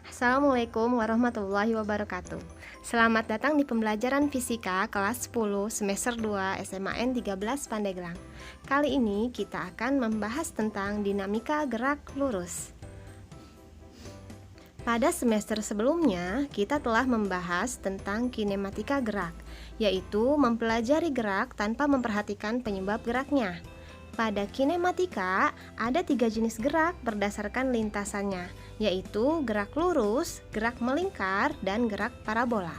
Assalamualaikum warahmatullahi wabarakatuh. Selamat datang di pembelajaran fisika kelas 10 semester 2 SMAN 13 Pandeglang. Kali ini kita akan membahas tentang dinamika gerak lurus. Pada semester sebelumnya, kita telah membahas tentang kinematika gerak, yaitu mempelajari gerak tanpa memperhatikan penyebab geraknya. Pada kinematika, ada 3 jenis gerak berdasarkan lintasannya, yaitu gerak lurus, gerak melingkar, dan gerak parabola.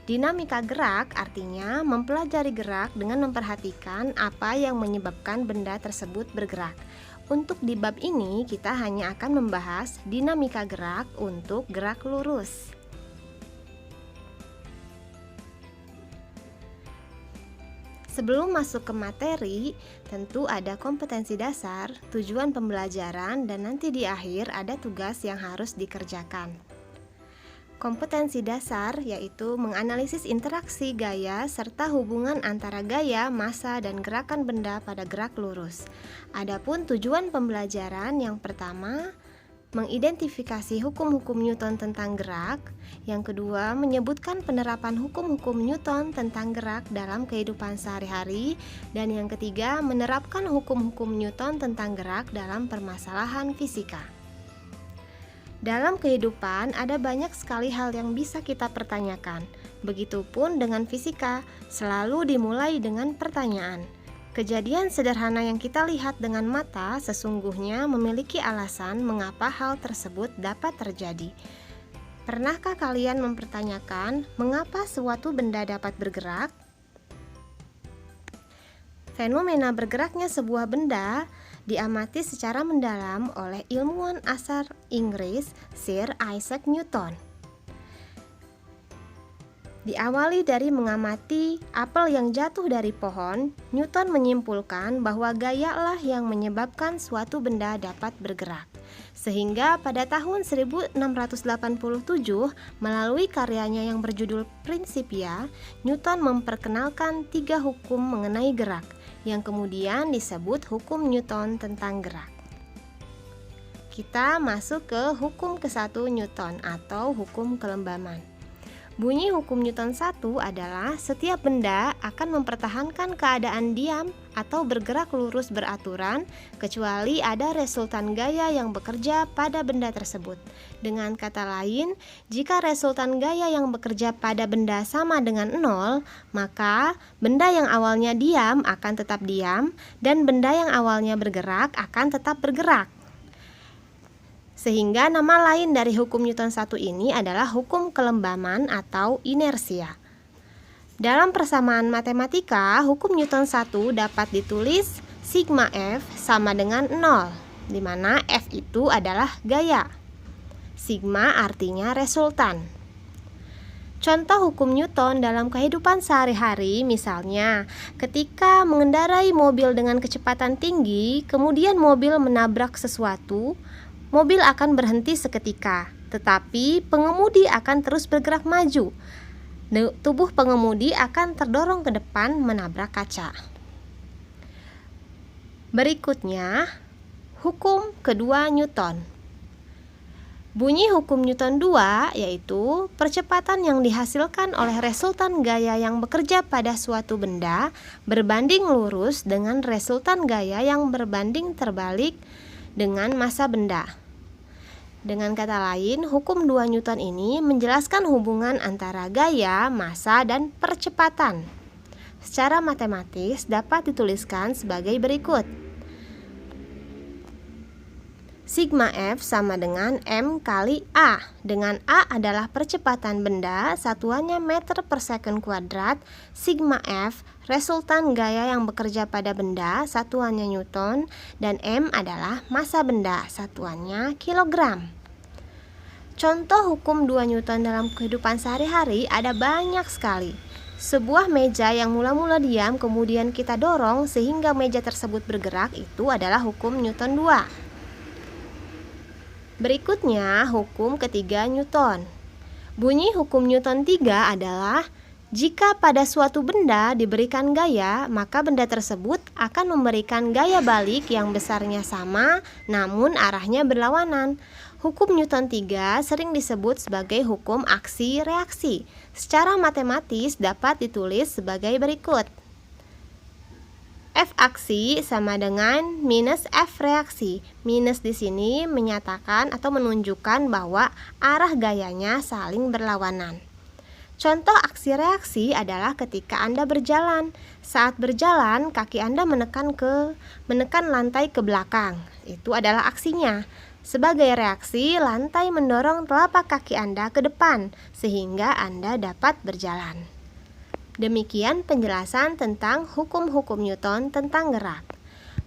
Dinamika gerak artinya mempelajari gerak dengan memperhatikan apa yang menyebabkan benda tersebut bergerak. Untuk di bab ini, kita hanya akan membahas dinamika gerak untuk gerak lurus. Sebelum masuk ke materi, tentu ada kompetensi dasar, tujuan pembelajaran, dan nanti di akhir ada tugas yang harus dikerjakan. Kompetensi dasar yaitu menganalisis interaksi gaya serta hubungan antara gaya, massa, dan gerakan benda pada gerak lurus. Adapun tujuan pembelajaran yang pertama, mengidentifikasi hukum-hukum Newton tentang gerak. Yang kedua, menyebutkan penerapan hukum-hukum Newton tentang gerak dalam kehidupan sehari-hari. Dan yang ketiga, menerapkan hukum-hukum Newton tentang gerak dalam permasalahan fisika. Dalam kehidupan ada banyak sekali hal yang bisa kita pertanyakan. Begitupun dengan fisika, selalu dimulai dengan pertanyaan. Kejadian sederhana yang kita lihat dengan mata sesungguhnya memiliki alasan mengapa hal tersebut dapat terjadi. Pernahkah kalian mempertanyakan mengapa suatu benda dapat bergerak? Fenomena bergeraknya sebuah benda diamati secara mendalam oleh ilmuwan asal Inggris Sir Isaac Newton. Diawali dari mengamati apel yang jatuh dari pohon, Newton menyimpulkan bahwa gayalah yang menyebabkan suatu benda dapat bergerak. Sehingga pada tahun 1687, melalui karyanya yang berjudul Principia, Newton memperkenalkan 3 hukum mengenai gerak, yang kemudian disebut hukum Newton tentang gerak. Kita masuk ke hukum ke-1 Newton atau hukum kelembaman. Bunyi hukum Newton 1 adalah setiap benda akan mempertahankan keadaan diam atau bergerak lurus beraturan kecuali ada resultan gaya yang bekerja pada benda tersebut. Dengan kata lain, jika resultan gaya yang bekerja pada benda sama dengan 0, maka benda yang awalnya diam akan tetap diam dan benda yang awalnya bergerak akan tetap bergerak. Sehingga nama lain dari hukum Newton 1 ini adalah hukum kelembaman atau inersia. Dalam persamaan matematika, hukum Newton 1 dapat ditulis sigma F sama dengan 0, di mana F itu adalah gaya. Sigma artinya resultan. Contoh hukum Newton dalam kehidupan sehari-hari, misalnya ketika mengendarai mobil dengan kecepatan tinggi, kemudian mobil menabrak sesuatu, mobil akan berhenti seketika, tetapi pengemudi akan terus bergerak maju. Tubuh pengemudi akan terdorong ke depan menabrak kaca. Berikutnya, hukum kedua Newton. Bunyi hukum Newton 2 yaitu percepatan yang dihasilkan oleh resultan gaya yang bekerja pada suatu benda berbanding lurus dengan resultan gaya yang berbanding terbalik dengan massa benda. Dengan kata lain, hukum 2 Newton ini menjelaskan hubungan antara gaya, massa, dan percepatan. Secara matematis dapat dituliskan sebagai berikut. Sigma F sama dengan M kali A, dengan A adalah percepatan benda, satuannya meter per second kuadrat. Sigma F resultan gaya yang bekerja pada benda, satuannya Newton, dan M adalah massa benda, satuannya kilogram. Contoh hukum 2 Newton dalam kehidupan sehari-hari ada banyak sekali. Sebuah meja yang mula-mula diam kemudian kita dorong sehingga meja tersebut bergerak, itu adalah hukum Newton 2. Berikutnya, hukum ketiga Newton. Bunyi hukum Newton 3 adalah jika pada suatu benda diberikan gaya, maka benda tersebut akan memberikan gaya balik yang besarnya sama namun arahnya berlawanan. Hukum Newton 3 sering disebut sebagai hukum aksi-reaksi. Secara matematis dapat ditulis sebagai berikut. F aksi sama dengan minus F reaksi. Minus di sini menyatakan atau menunjukkan bahwa arah gayanya saling berlawanan. Contoh aksi reaksi adalah ketika Anda berjalan. Saat berjalan, kaki Anda menekan lantai ke belakang. Itu adalah aksinya. Sebagai reaksi, lantai mendorong telapak kaki Anda ke depan sehingga Anda dapat berjalan. Demikian penjelasan tentang hukum-hukum Newton tentang gerak.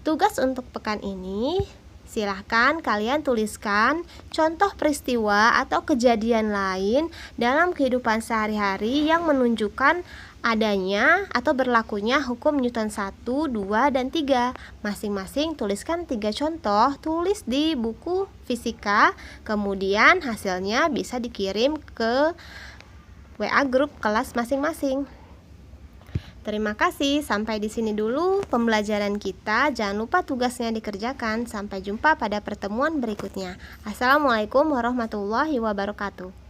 Tugas untuk pekan ini, silahkan kalian tuliskan contoh peristiwa atau kejadian lain dalam kehidupan sehari-hari yang menunjukkan adanya atau berlakunya hukum Newton 1, 2, dan 3. Masing-masing tuliskan 3 contoh, tulis di buku fisika, kemudian hasilnya bisa dikirim ke WA grup kelas masing-masing. Terima kasih, sampai di sini dulu pembelajaran kita. Jangan lupa tugasnya dikerjakan. Sampai jumpa pada pertemuan berikutnya. Assalamualaikum warahmatullahi wabarakatuh.